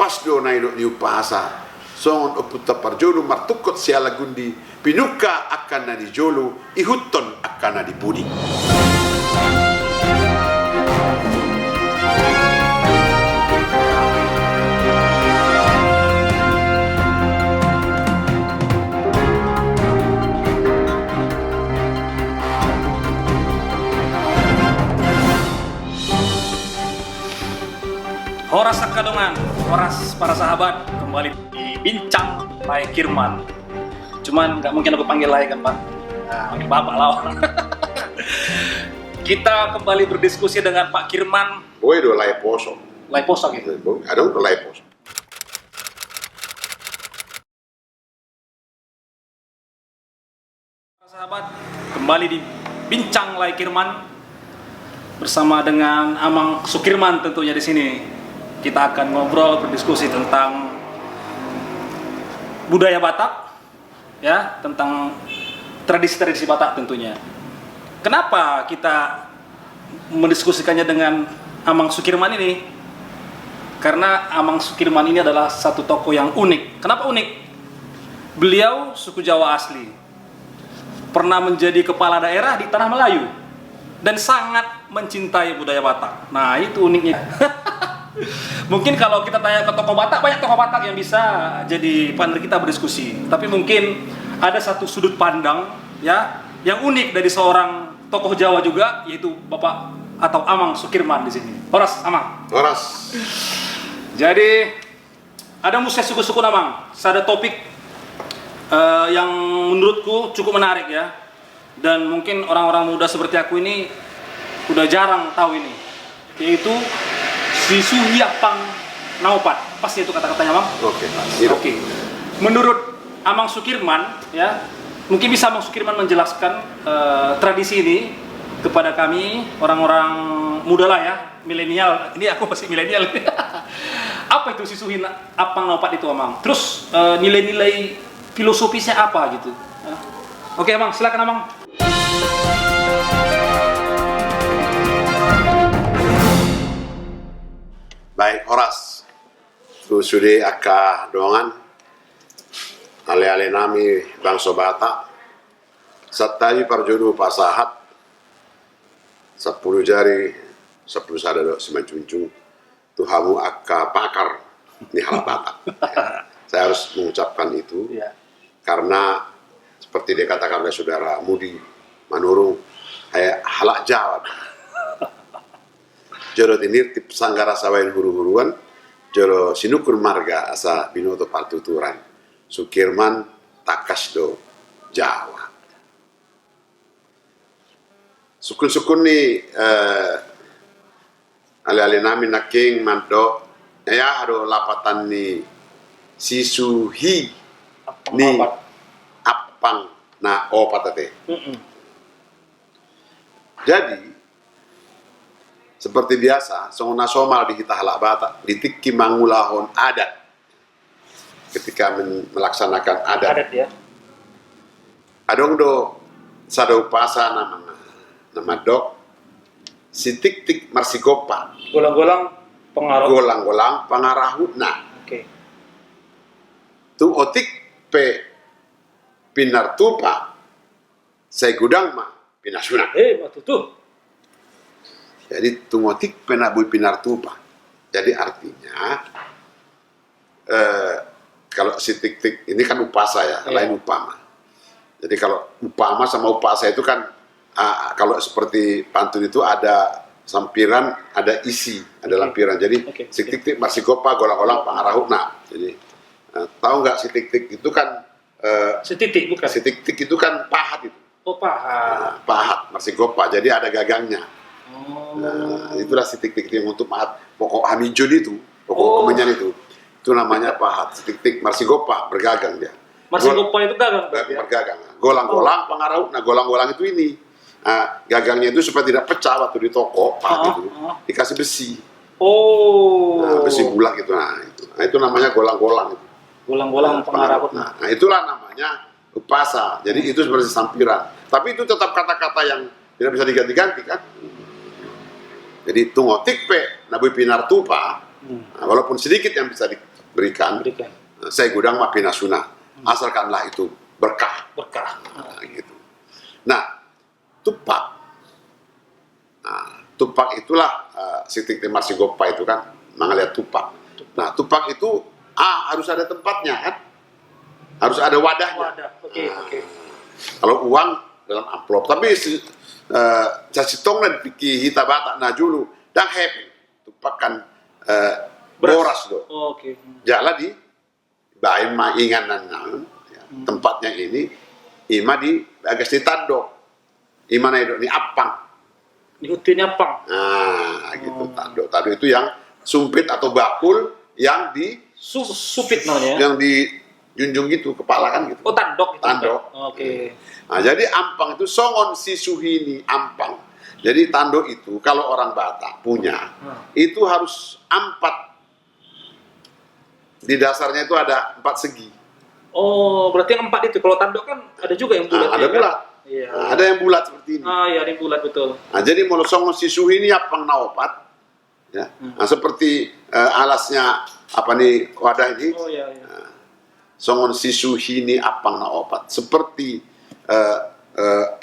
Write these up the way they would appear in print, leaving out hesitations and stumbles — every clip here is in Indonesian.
pas do na ido ni upasa songon oputa parjolo martukot siala gundi pinuka akan na di jolo ihuton akan na di budi. Horas Sakadongan, horas para sahabat, kembali di Bincang Lai Kirman. Cuman nggak mungkin aku panggil Lai kan Pak? Nah, panggil Bapak lah. Kita kembali berdiskusi dengan Pak Kirman. Boy do lai poso. Lai Poso gitu. Ada do lai poso. Para sahabat, kembali di Bincang Lai Kirman bersama dengan Amang Sukirman tentunya di sini. Kita akan ngobrol, berdiskusi tentang budaya Batak, ya, tentang tradisi-tradisi Batak tentunya. Kenapa kita mendiskusikannya dengan Amang Sukirman ini? Karena Amang Sukirman ini adalah satu tokoh yang unik. Kenapa unik? Beliau suku Jawa asli, pernah menjadi kepala daerah di Tanah Melayu, dan sangat mencintai budaya Batak. Nah, itu uniknya. Mungkin kalau kita tanya ke tokoh Batak, banyak tokoh Batak yang bisa jadi partner kita berdiskusi. Tapi mungkin ada satu sudut pandang ya yang unik dari seorang tokoh Jawa juga, yaitu Bapak atau Amang Sukirman di sini. Horas, Amang. Horas. Jadi ada musik suku-suku Amang. Ada topik yang menurutku cukup menarik ya. Dan mungkin orang-orang muda seperti aku ini udah jarang tahu ini, yaitu Sisuhi Apang Naopat. Pasti itu kata-katanya, Bang? Oke. Menurut Amang Sukirman, ya, mungkin bisa Amang Sukirman menjelaskan tradisi ini kepada kami, orang-orang muda lah ya, milenial. Ini aku masih milenial. Apa itu Sisuhi Apang Naopat itu, Amang? Terus nilai-nilai filosofisnya apa gitu? Oke, Amang, silakan, Amang. Baik, Horas. Tu sudah akah dongan. Ale-ale nami bangsa Batak. Sattaji parjodoh pasahat. 10 jari, 10 sadado semancung-cung. Tuhamu akah pakar ni hal Batak. Ya. Saya harus mengucapkan itu. Ya. Karena seperti dikatakan oleh saudara Mudi Manurung, halak Jawa. Joro tinirtip sanggara sawain huru-huruan, joro sinukur marga asa binoto partuturan, Sukirman takasdo Jawa. Sukun-sukun ni ale-ale nami naking manto, ya hado lapatan ni Sisuhi ni Apang na opatate. Jadi seperti biasa, song nasional di kita halak Batak, ditiki mangulahon adat ketika melaksanakan adat. Adat ya. Adong do sado pasa nama dok sitik-tik marsigopa. Golang-golang pengaruh. Golang-golang pangarahuna. Oke. Tu otik pe pinartupa saya gudang mah pinasuna. Waktu tuh. Jadi tungotik penabui pinartupa. Jadi artinya kalau si tik-tik ini kan upasa ya, lain upama. Jadi kalau upama sama upasa itu kan kalau seperti pantun itu ada sampiran, ada isi, ada lampiran. Jadi si tik-tik masih gopa golang-golang pangarahuna. Jadi tahu nggak si tik-tik itu kan si titik bukan? Si tik-tik itu kan pahat itu. Oh, pahat. Pahat masih gopa. Jadi ada gagangnya. Nah, itulah si tik-tik yang untuk pahat. Pokok hamijun itu, pokok kemenyan itu namanya pahat. Si tik-tik marsigopa bergagang dia. Marsigopa itu gagang. Bergagang. Golang-golang pengaruh. Nah, golang-golang itu ini. Nah, gagangnya itu supaya tidak pecah waktu di toko pahat itu dikasih besi. Nah, besi bulat gitu. Nah, itu namanya golang-golang. Golang-golang pengaruh. Nah, itulah namanya upasa. Jadi itu seperti sampiran. Tapi itu tetap kata-kata yang tidak bisa diganti-ganti kan. Jadi tungotik pe nabi pinartupa, nah, walaupun sedikit yang bisa berikan. Saya gudang mapinasuna, asalkanlah itu berkah. Nah, gitu. Nah, tupak. Nah, tupak itulah Sitik Marsigopa itu kan mengelihat tupak. Nah, tupak itu harus ada tempatnya kan, harus ada wadahnya. Kalau uang dalam amplop, tapi cacitong dan pikir hita batak najulu dan happy tupak kan boras do. Jala di bain ma inganan ya, tempatnya ini ima di agas di tando ima na ni apang di hutin apang. Gitu tando itu yang sumpit atau bakul yang di supit namanya. Yang dijunjung gitu kepala kan gitu. Tandok. Nah, jadi ampang itu songon sisuhini ampang. Jadi tanduk itu kalau orang Batak punya itu harus 4. Di dasarnya itu ada 4 segi. Oh, berarti yang 4 itu. Kalau tanduk kan ada juga yang bulat. Ada bulat. Iya. Ada yang bulat seperti ini. Iya, ada yang bulat betul. Nah, jadi mau songon sisuhini apang naopat. Ya. Nah, seperti alasnya apa nih wadah ini. Songon sisuhini apang naopat. Seperti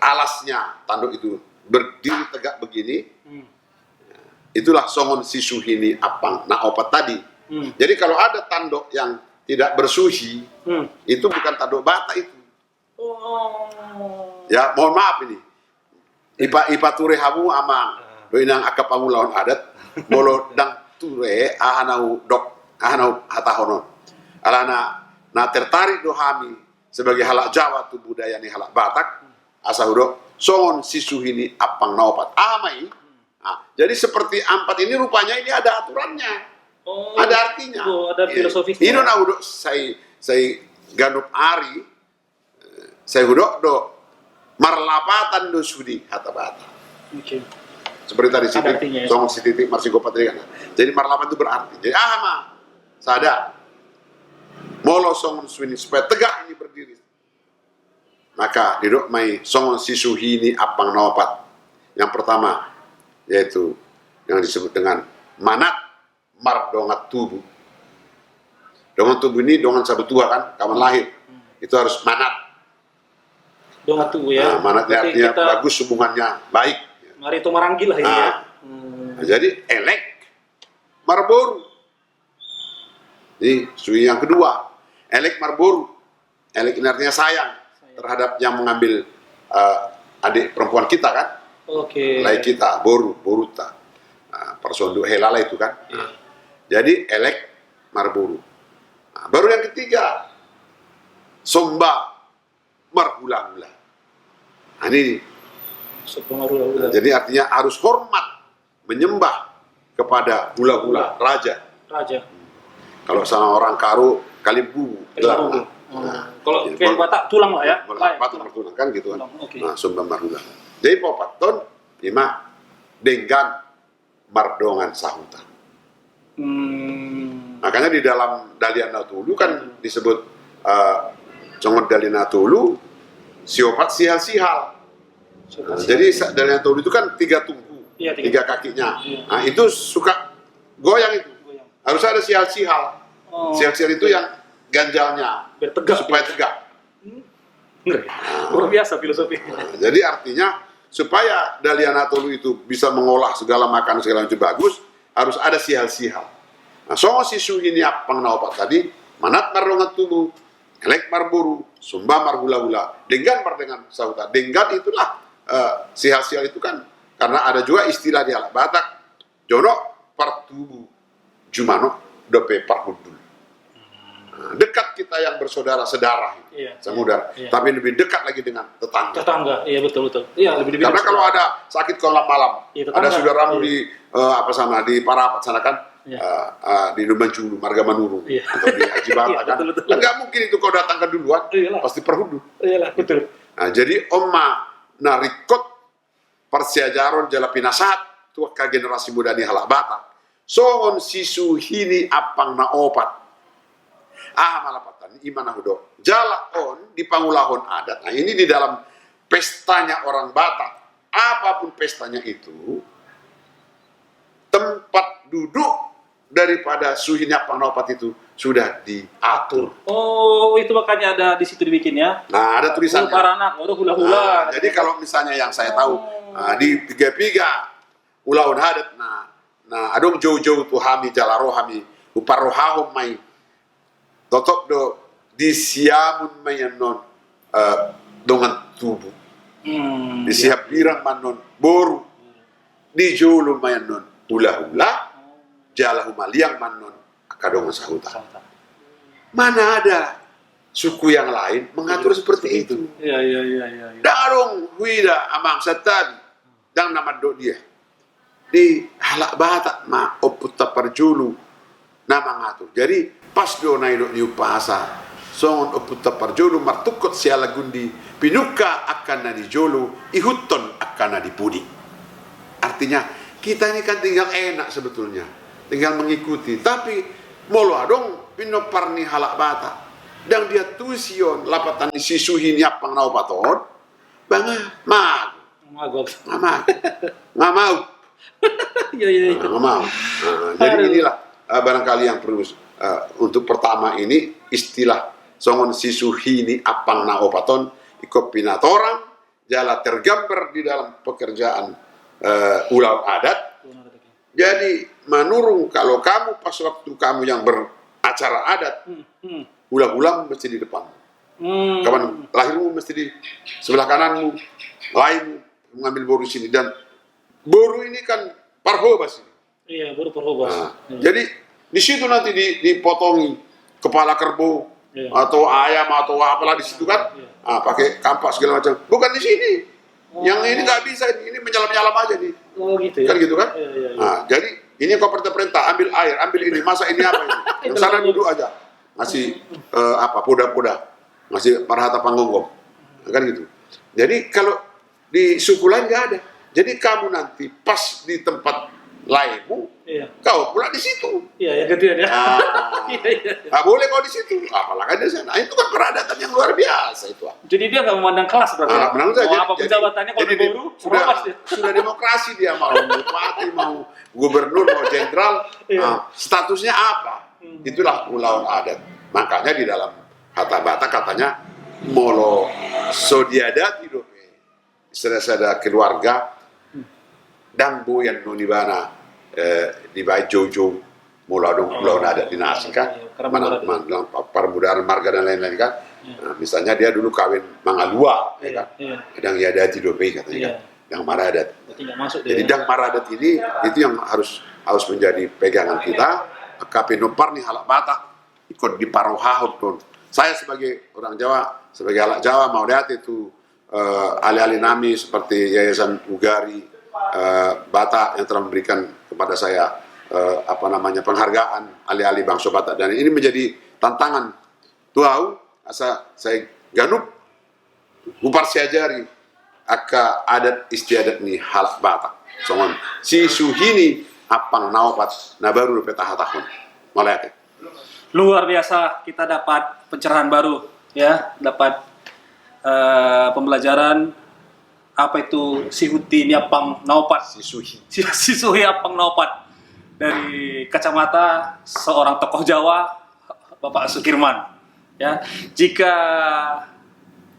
alasnya tanduk itu berdiri tegak begini, itulah songon sisuhini apang naopat tadi. Jadi kalau ada tanduk yang tidak bersuhi, itu bukan tanduk Batak itu. Ya mohon maaf ini, ipa ture hamu amang, doinang akap amu lawan adat, molo dang ture ahanau hatahonon, alana na tertarik dohami sebagai halak Jawa tu budaya ni halak Batak asahudok songon sisuhini apang naopat amai. Jadi seperti 4 ini rupanya ini ada aturannya, ada artinya, ada filosofisnya. Ini naudok saya ganup ari, saya hudok do marlapatan do sudi hata Batak. Seperti tadi songon Sitik Marsigopa tadi kan. Jadi marlapan itu berarti. Jadi sadar. Molo songon swini supaya tegak ini berdiri. Maka didok mai songon sisuhini apang naopat. Yang pertama yaitu yang disebut dengan manat mardongat tubuh. Dongan tubuh ini dongan sabetua kan, kawan lahir. Itu harus manat. Dongat tubuh ya. Manatnya artinya bagus, hubungannya baik. Mari itu maranggil lah ini ya. Jadi elek marboru. Ini sui yang kedua. Elek marboru. Elek ini artinya sayang terhadap yang mengambil adik perempuan kita kan. Lai kita, boruta. Personduk helala itu kan. Jadi elek marboru. Baru yang ketiga. Somba marhula-hula. Ini. Jadi artinya harus hormat, menyembah kepada hula-hula, raja. Kalau sama orang Karo, Kalimbu. Kalau kayak Batak tulang lah ya. Batak tulang kan gitu kan. Nah, Sumba marhula. Jadi popaton lima denggan mardongan sahutan. Makanya di dalam Dalian Natulu kan disebut congot Dalian Natulu siopat sihal-sihal. Jadi Dalian Natulu itu kan 3 tungku, 3 kakinya. Nah itu suka goyang itu. Harus ada sihal-sihal. Sihal-sihal itu yang ganjalnya supaya tegak. Luar biasa filosofi. Jadi artinya supaya Dalian Natulu itu bisa mengolah segala makanan segala macam bagus, harus ada sihal-sihal. Nah, songo sisu ini apang naopat tadi, manat mardongat tubuh, elek marburu, sumba marhula-hula, denggan mardengan sahuta. Denggan itulah sihal-sihal itu kan, karena ada juga istilah di halak Batak, jono partubu, jumano dope parhudul. Dekat kita yang bersaudara sedarah, samudara, tapi lebih dekat lagi dengan tetangga. Iya betul. Iya lebih Karena kalau ada sakit kolam malam, ada saudaramu di di Parapat sana kan, di Lumanjulu, Marga Manuru, atau di Haji Bata kan, nggak mungkin itu kau datangkan duluan, pasti perhudu. Betul. Nah, jadi Oma narikot persiajaron jala pinasahat tua ka generasi muda di halak Batak. Songon sisu hini apang na opat. Malapatan imana hudo. Jala on di pangulahon adat. Nah ini di dalam pestanya orang Batak. Apapun pestanya itu, tempat duduk daripada suhini apang na opat itu sudah diatur. Oh, itu makanya ada di situ dibikin ya. Nah, ada tulisannya. Para anak, hula-hula. Jadi kalau misalnya yang saya tahu di tiga ulaun hadat, nah adong jauh-jauh tu hami jalaro hami uparohahum mai totop do disiamun mayanon dengan tubuh. Disiap birang manon boru di julu mayanon hula-hula jalahu maliang manon akadongan sahuta. Mana ada suku yang lain mengatur seperti itu? Iya. Darong huida amang satadi dang nama do dia di halak batak ma oputta parjulu nama ngatur. Jadi pas do naidok di upasa songon oputta parjulu martukot siala gundi pinuka akan nadi jolu ihuton akan nadi pudi. Artinya kita ini kan tinggal enak sebetulnya, tinggal mengikuti. Tapi molo adong pinoparni halak batak dan dia tusion lapatan sisuhi niapang nau paton banga Magok. nggak mau. Iya. Nggak mau. Jadi inilah barangkali yang perlu untuk pertama ini istilah songon sisuhi ni apang nau paton ikut pinatorang jala tergambar di dalam pekerjaan ulau adat. Jadi menurung kalau kamu pas waktu kamu yang beracara adat, ulang-ulang mesti di depan. Kapan lahirmu mesti di sebelah kananmu, lain mengambil boru sini dan boru ini kan parhobas ini. Iya, boru parhobas. Jadi di situ nanti dipotongi kepala kerbau atau ayam atau apalah di situ kan, pakai kampak segala macam. Bukan di sini. Yang ini nggak bisa, ini menyalam-nyalam aja nih. Oh gitu ya. Kan gitu kan? Iya. Nah, jadi ini kau perintah ambil air, ambil ini, masa ini apa ini? Yang sana duduk aja, ngasih poda-poda, ngasih parhata panggongom, kan gitu. Jadi kalau di suku lain nggak ada. Jadi kamu nanti pas di tempat lainmu, kau pula di situ. Iya, yang kedua ya. Nggak boleh kau di situ, apalagi di sana. Itu kan peradatan yang luar biasa itu. Jadi dia nggak memandang kelas berarti. Menang saja. Mau apa penjabatannya kalau di boru, sudah demokrasi dia, mau bupati, mau gubernur, mau jenderal, statusnya apa? Itulah ulauan adat. Makanya di dalam kata Batak katanya molo sodiadat hidup. Sada keluarga dan boyan nonibana di bayi jojo molo ulauan adat dinasti kan, dalam permudahan marga dan lain-lain kan. Nah, misalnya dia dulu kawin mangalua, ya kan? Dang yadati dope katanya kan, dang maradat. Jadi dang maradat ini itu yang harus menjadi pegangan kita. Kape nopar nih halak Batak ikut di parohahut don. Saya sebagai orang Jawa, sebagai halak Jawa mau lihat itu ahli-ahli nami seperti Yayasan Ugari Batak yang telah memberikan kepada saya penghargaan ahli-ahli bangsa Batak, dan ini menjadi tantangan tuau asa saya ganup gupar siajari aka adat istiadat ni halak Batak songon si suhini apang nawapat na baru petah tahun malah luar biasa. Kita dapat pencerahan baru ya, dapat pembelajaran apa itu sihuti niapang nawapat sisuhi apang nawapat dari kacamata seorang tokoh Jawa, Bapak Sukirman. Ya, jika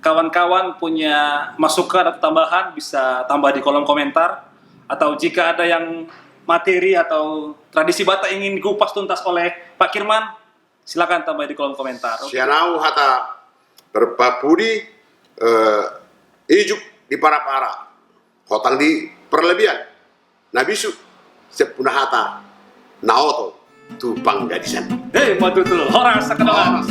kawan-kawan punya masukan atau tambahan bisa tambah di kolom komentar, atau jika ada yang materi atau tradisi Batak ingin dikupas tuntas oleh Pak Kirman, silakan tambah di kolom komentar. Sianau hata berpapudi ijuk di para-para hotang di perlebihan nabisu sepuna hata naoto tu panggadisan. Matutul horas sakedongan.